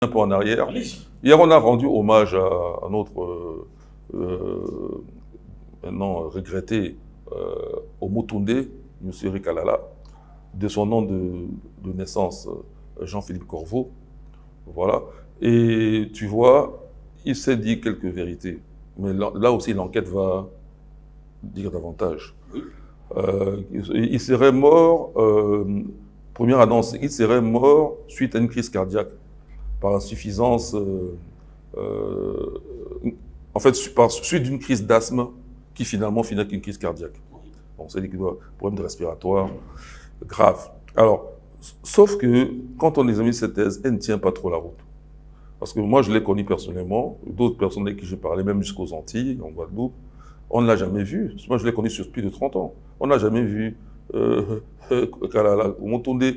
Un peu en arrière. Allez-y. Hier, on a rendu hommage à notre maintenant regretté Omotunde Yousseri Kalala, de son nom de naissance Jean-Philippe Corveau. Voilà. Et tu vois, il s'est dit quelques vérités. Mais là aussi, l'enquête va dire davantage. Oui. Il serait mort, première annonce, il serait mort suite à une crise cardiaque par insuffisance, en fait, par suite d'une crise d'asthme qui finalement finit avec une crise cardiaque. Bon, c'est des problèmes de respiratoire graves. Alors, sauf que quand on examine cette thèse, elle ne tient pas trop la route. Parce que moi, je l'ai connue personnellement, d'autres personnes avec qui j'ai parlé, même jusqu'aux Antilles, en Guadeloupe, on ne l'a jamais vu. Moi, je l'ai connu sur plus de 30 ans. On n'a jamais vu Omotunde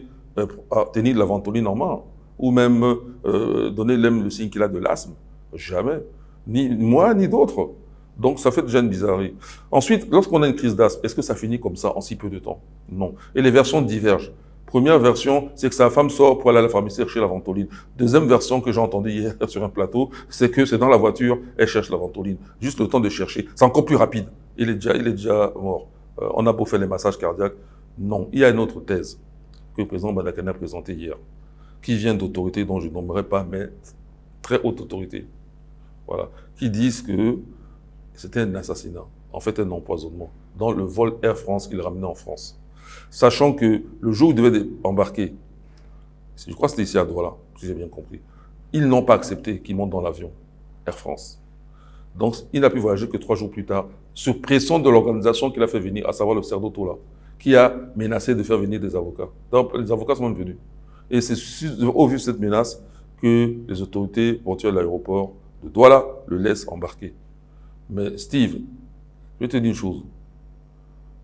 tenir de la ventoline en main, ou même donner le signe qu'il a de l'asthme. Jamais. Ni moi, ni d'autres. Donc, ça fait déjà une bizarrerie. Ensuite, lorsqu'on a une crise d'asthme, est-ce que ça finit comme ça en si peu de temps? Non. Et les versions divergent. Première version, c'est que sa femme sort pour aller à la pharmacie chercher la ventoline. Deuxième version que j'ai entendue hier sur un plateau, c'est que c'est dans la voiture, elle cherche la ventoline. Juste le temps de chercher. C'est encore plus rapide. Il est déjà mort. On a beau faire les massages cardiaques. Non. Il y a une autre thèse que le président Badakane a présentée hier, qui vient d'autorités dont je nommerai pas, mais très haute autorité. Voilà. Qui disent que c'était un assassinat. En fait, un empoisonnement. Dans le vol Air France qu'il ramenait en France. Sachant que le jour où il devait embarquer, je crois que c'était ici à Douala, si j'ai bien compris, ils n'ont pas accepté qu'il monte dans l'avion Air France. Donc, il n'a pu voyager que 3 jours plus tard, sur pression de l'organisation qu'il a fait venir, à savoir le Cerdo Tola, qui a menacé de faire venir des avocats. Donc, les avocats sont même venus. Et c'est au vu de cette menace que les autorités portuaires de l'aéroport de Douala le laissent embarquer. Mais Steve, je vais te dire une chose.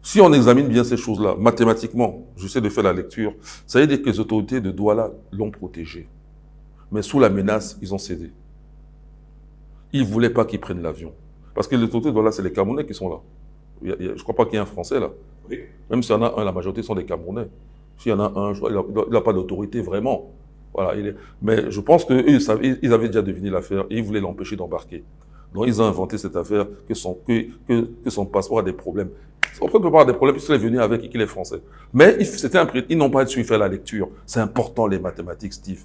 Si on examine bien ces choses-là, mathématiquement, j'essaie de faire la lecture, ça veut dire que les autorités de Douala l'ont protégé. Mais sous la menace, ils ont cédé. Ils ne voulaient pas qu'il prenne l'avion. Parce que les autorités de Douala, c'est les Camerounais qui sont là. Je ne crois pas qu'il y ait un Français là. Oui. Même s'il y en a un, la majorité sont des Camerounais. S'il y en a un, il n'a pas d'autorité vraiment. Voilà, mais je pense qu'eux, ils avaient déjà deviné l'affaire et ils voulaient l'empêcher d'embarquer. Donc, ils ont inventé cette affaire que son passeport a des problèmes. On peut pas avoir des problèmes puisqu'il est venu avec et qu'il est français. Mais ils n'ont pas su faire la lecture. C'est important, les mathématiques, Steve.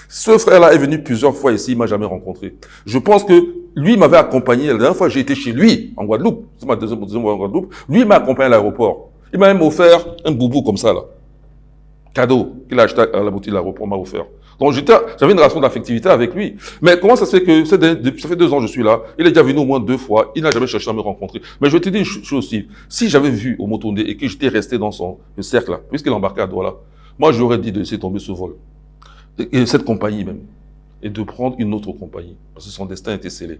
Ce frère-là est venu plusieurs fois ici, il m'a jamais rencontré. Je pense que lui m'avait accompagné. La dernière fois, j'ai été chez lui, en Guadeloupe. C'est ma deuxième fois en Guadeloupe. Lui m'a accompagné à l'aéroport. Il m'a même offert un boubou comme ça, là. Cadeau qu'il a acheté à la boutique de l'aéroport, m'a offert. Donc j'avais une relation d'affectivité avec lui. Mais comment ça se fait que ça fait 2 ans que je suis là, il est déjà venu au moins 2 fois, il n'a jamais cherché à me rencontrer. Mais je vais te dire une chose aussi, si j'avais vu Omotunde et que j'étais resté dans le cercle là, puisqu'il embarquait à Douala, moi j'aurais dit de laisser tomber ce vol. Et cette compagnie même. Et de prendre une autre compagnie. Parce que son destin était scellé.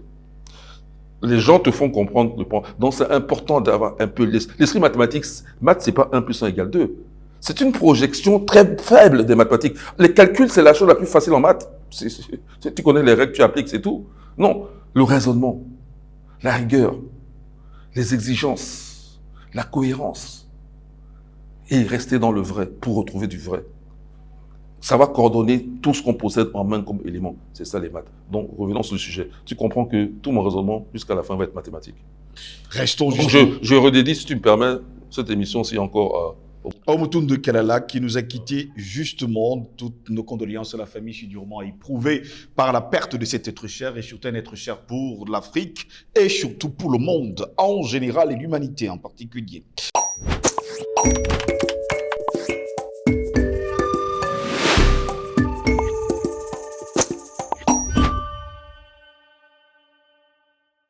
Les gens te font comprendre le point. Donc c'est important d'avoir un peu l'esprit mathématique. Maths, c'est pas 1 plus 1 égale 2. C'est une projection très faible des mathématiques. Les calculs, c'est la chose la plus facile en maths. Tu connais les règles, tu appliques, c'est tout. Non, le raisonnement, la rigueur, les exigences, la cohérence. Et rester dans le vrai pour retrouver du vrai. Ça va coordonner tout ce qu'on possède en main comme élément. C'est ça les maths. Donc, revenons sur le sujet. Tu comprends que tout mon raisonnement, jusqu'à la fin, va être mathématique. Restons Donc, juste. je redédie, si tu me permets, cette émission aussi encore Omotunde Kalala qui nous a quittés justement. Toutes nos condoléances à la famille, je suis durement éprouvée par la perte de cet être cher et surtout un être cher pour l'Afrique et surtout pour le monde en général et l'humanité en particulier.